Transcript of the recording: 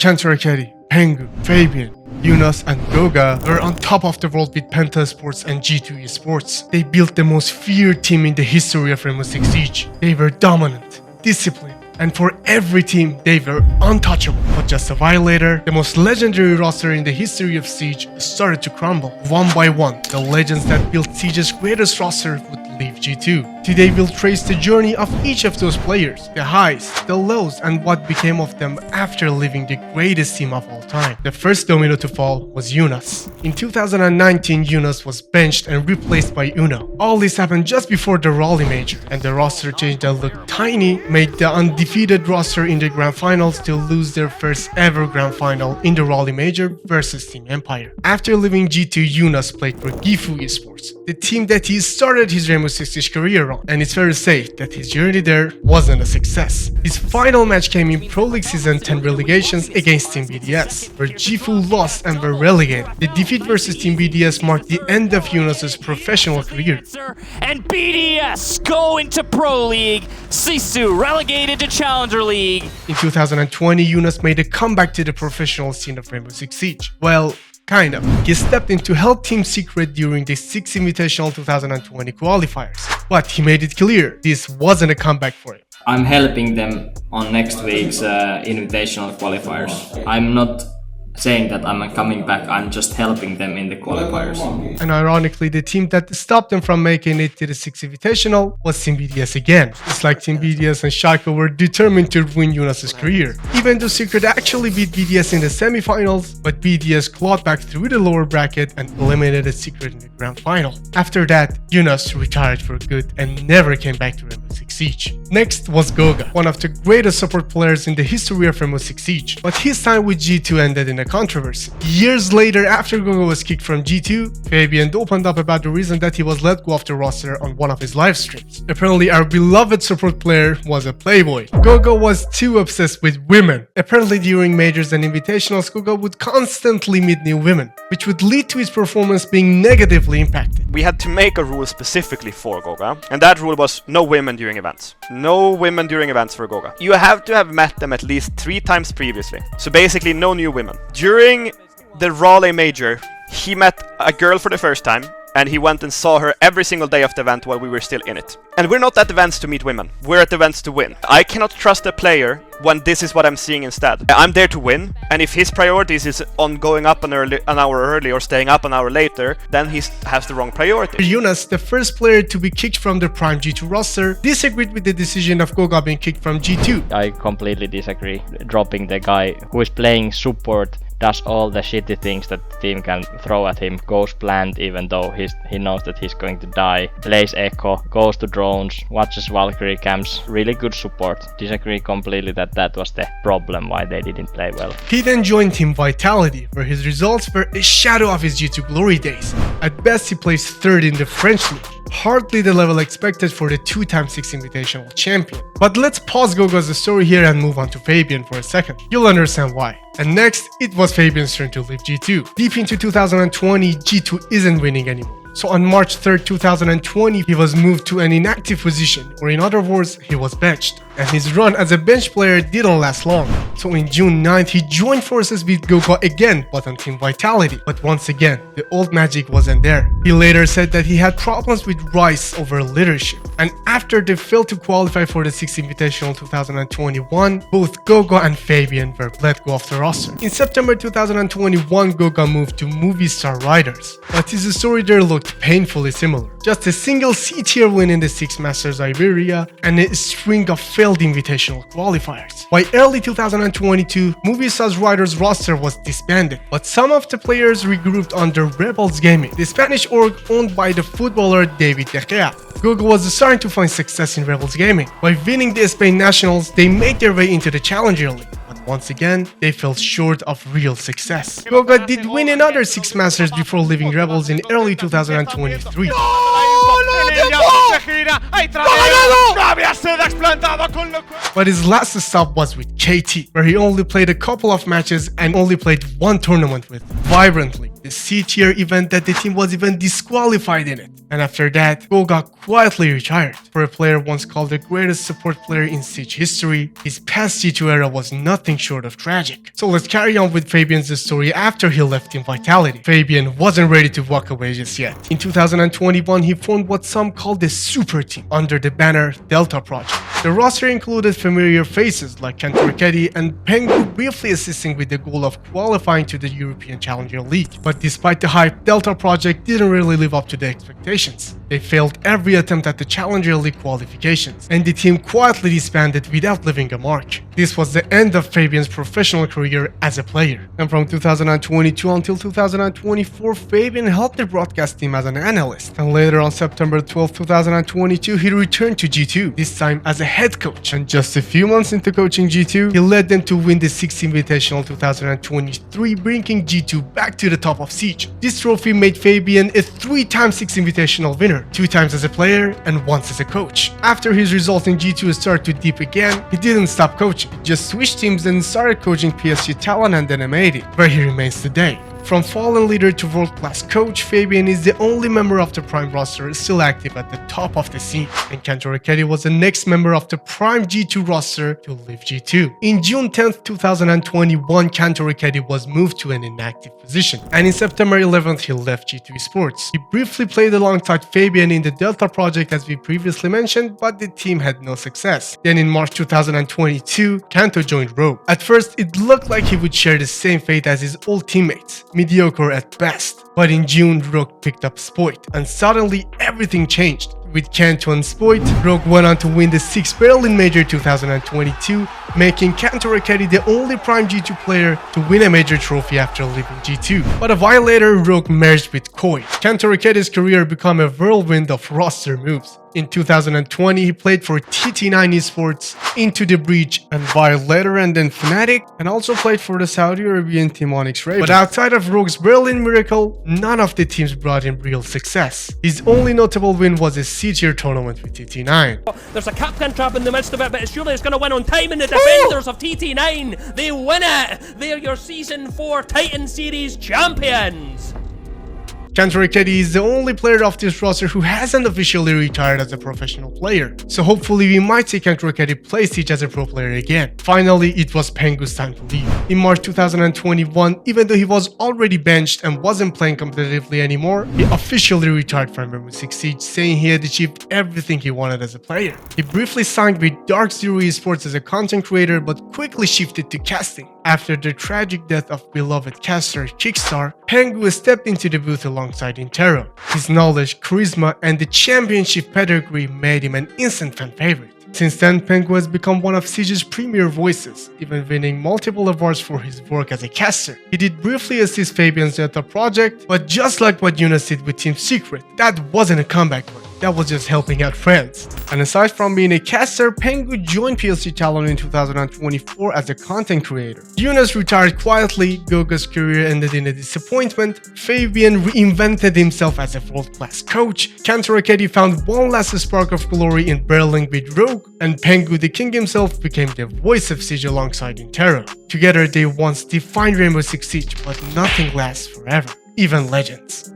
Kantoraketti, Pengu, Fabian, Joonas and Goga were on top of the world with Penta Esports and G2 Esports. They built the most feared team in the history of Rainbow Six Siege. They were dominant, disciplined, and for every team, they were untouchable. But just a while later, the most legendary roster in the history of Siege started to crumble. One by one, the legends that built Siege's greatest roster would leave G2. Today we'll trace the journey of each of those players, the highs, the lows, and what became of them after leaving the greatest team of all time. The first domino to fall was Joonas. In 2019, Joonas was benched and replaced by Uno. All this happened just before the Raleigh Major, and the roster change that looked tiny made the undefeated roster in the Grand Finals to lose their first ever Grand Final in the Raleigh Major versus Team Empire. After leaving G2, Joonas played for G2 Esports, the team that he started his Rainbow Six Siege career on, and it's fair to say that his journey there wasn't a success. His final match came in Pro League Season 10 relegations against Team BDS, where G2 lost and were relegated. The defeat versus Team BDS marked the end of Jonas' professional career. And BDS go into Pro League, Sisu relegated to Challenger League. In 2020, Joonas made a comeback to the professional scene of Rainbow Six Siege. Well, kind of. He stepped in to help Team Secret during the 6 Invitational 2020 qualifiers. But he made it clear this wasn't a comeback for him. I'm helping them on next week's invitational qualifiers. I'm not saying that I'm coming back, I'm just helping them in the qualifiers. And ironically, the team that stopped them from making it to the 6th Invitational was Team BDS again. It's like Team BDS and Shaco were determined to ruin Jonas' career. Even though Secret actually beat BDS in the semifinals, but BDS clawed back through the lower bracket and eliminated Secret in the grand final. After that, Jonas retired for good and never came back to Rainbow Six Siege. Next was Goga, one of the greatest support players in the history of Rainbow Six Siege, but his time with G2 ended in a controversy. Years later, after Goga was kicked from G2, Fabian opened up about the reason that he was let go off the roster on one of his live streams. Apparently, our beloved support player was a playboy. Goga was too obsessed with women. Apparently, during majors and invitationals, Goga would constantly meet new women, which would lead to his performance being negatively impacted. We had to make a rule specifically for Goga, and that rule was no women during events. No women during events for Goga. You have to have met them at least 3 times previously. So basically no new women. During the Raleigh Major, he met a girl for the first time, and he went and saw her every single day of the event while we were still in it. And we're not at events to meet women, we're at events to win. I cannot trust a player when this is what I'm seeing instead. I'm there to win, and if his priorities is on going up an hour early or staying up an hour later, then he has the wrong priority. Joonas, the first player to be kicked from the prime G2 roster, disagreed with the decision of Goga being kicked from G2. I completely disagree. Dropping the guy who is playing support, does all the shitty things that the team can throw at him, goes plant even though he knows that he's going to die, plays echo, goes to drones, watches Valkyrie camps, really good support. Disagree completely that was the problem why they didn't play well. He then joined Team Vitality, where his results were a shadow of his G2 glory days. At best, he placed 3rd in the French league. Hardly the level expected for the 2x6 Invitational champion. But let's pause Goga's story here and move on to Fabian for a second. You'll understand why. And next, it was Fabian's turn to leave G2. Deep into 2020, G2 isn't winning anymore. So on March 3rd, 2020, he was moved to an inactive position, or in other words, he was benched. And his run as a bench player didn't last long. So in June 9th, he joined forces with Goga again, but on Team Vitality. But once again, the old magic wasn't there. He later said that he had problems with Rice over leadership. And after they failed to qualify for the 6th Invitational 2021, both Goga and Fabian were let go off the roster. In September 2021, Goga moved to Movie Star Riders. But his story there looked painfully similar. Just a single C-tier win in the 6 Masters Iberia and a string of failed invitational qualifiers. By early 2022, Movistar's Riders roster was disbanded, but some of the players regrouped under Rebels Gaming, the Spanish org owned by the footballer David De Gea. Goga was starting to find success in Rebels Gaming. By winning the Spain Nationals, they made their way into the Challenger League. Once again, they fell short of real success. Goga did win another 6 Masters before leaving Rebels in early 2023. But his last stop was with KT, where he only played a couple of matches and only played one tournament with Vibrantly, the C-tier event that the team was even disqualified in it. And after that, Goga quietly retired. For a player once called the greatest support player in Siege history, his past G2 era was nothing short of tragic. So let's carry on with Fabian's story after he left Team Vitality. Fabian wasn't ready to walk away just yet. In 2021, he formed what some called the Super Team under the banner Delta Project. The roster included familiar faces like Kantoraketti and Pengu, briefly assisting with the goal of qualifying to the European Challenger League. But despite the hype, Delta Project didn't really live up to the expectations. They failed every attempt at the Challenger League qualifications, and the team quietly disbanded without leaving a mark. This was the end of Fabian's professional career as a player. And from 2022 until 2024, Fabian helped the broadcast team as an analyst. And later on September 12, 2022, he returned to G2, this time as a head coach. And just a few months into coaching G2, he led them to win the 6th Invitational 2023, bringing G2 back to the top of Siege. This trophy made Fabian a 3-time 6th Invitational winner, 2 times as a player and once as a coach. After his results in G2 started to dip again, he didn't stop coaching. He just switched teams and started coaching PSG Talon and then M80, where he remains today. From fallen leader to world-class coach, Fabian is the only member of the Prime roster still active at the top of the scene, and Kantoraketti was the next member of the Prime G2 roster to leave G2. In June 10th, 2021, Kantoraketti was moved to an inactive position, and in September 11th, he left G2 Esports. He briefly played alongside Fabian in the Delta project as we previously mentioned, but the team had no success. Then in March 2022, Kanto joined Rogue. At first, it looked like he would share the same fate as his old teammates, mediocre at best. But in June, Rogue picked up Spoit, and suddenly everything changed. With Kanto and Spoit, Rogue went on to win the 6th Berlin Major 2022, making Kantoraketti the only Prime G2 player to win a major trophy after leaving G2. But a while later, Rogue merged with Koi. Kantoraketti's career became a whirlwind of roster moves. In 2020, he played for TT9 Esports, Into the Breach, and Violator, and then Fnatic, and also played for the Saudi Arabian team Onyx Ravens. But outside of Rogue's Berlin miracle, none of the teams brought him real success. His only notable win was a C-tier tournament with TT9. There's a captain trap in the midst of it, but surely it's going to win on time, and the defenders of TT9, they win it! They're your Season 4 Titan Series champions! Kantoraketti is the only player of this roster who hasn't officially retired as a professional player, so hopefully we might see Kantoraketti play Siege as a pro player again. Finally, it was Pengu's time to leave. In March 2021, even though he was already benched and wasn't playing competitively anymore, he officially retired from Rainbow Six Siege, saying he had achieved everything he wanted as a player. He briefly signed with G2 Esports as a content creator, but quickly shifted to casting. After the tragic death of beloved caster Kickstar, Pengu stepped into the booth alongside Intero. His knowledge, charisma, and the championship pedigree made him an instant fan favorite. Since then, Pengu has become one of Siege's premier voices, even winning multiple awards for his work as a caster. He did briefly assist Fabian's Delta project, but just like what Joonas did with Team Secret, that wasn't a comeback one. That was just helping out friends. And aside from being a caster, Pengu joined PLC Talon in 2024 as a content creator. Joonas retired quietly, Goga's career ended in a disappointment, Fabian reinvented himself as a world-class coach, Kantoraketti found one last spark of glory in Berlin with Rogue, and Pengu the king himself became the voice of Siege alongside Intero. Together they once defined Rainbow Six Siege, but nothing lasts forever, even legends.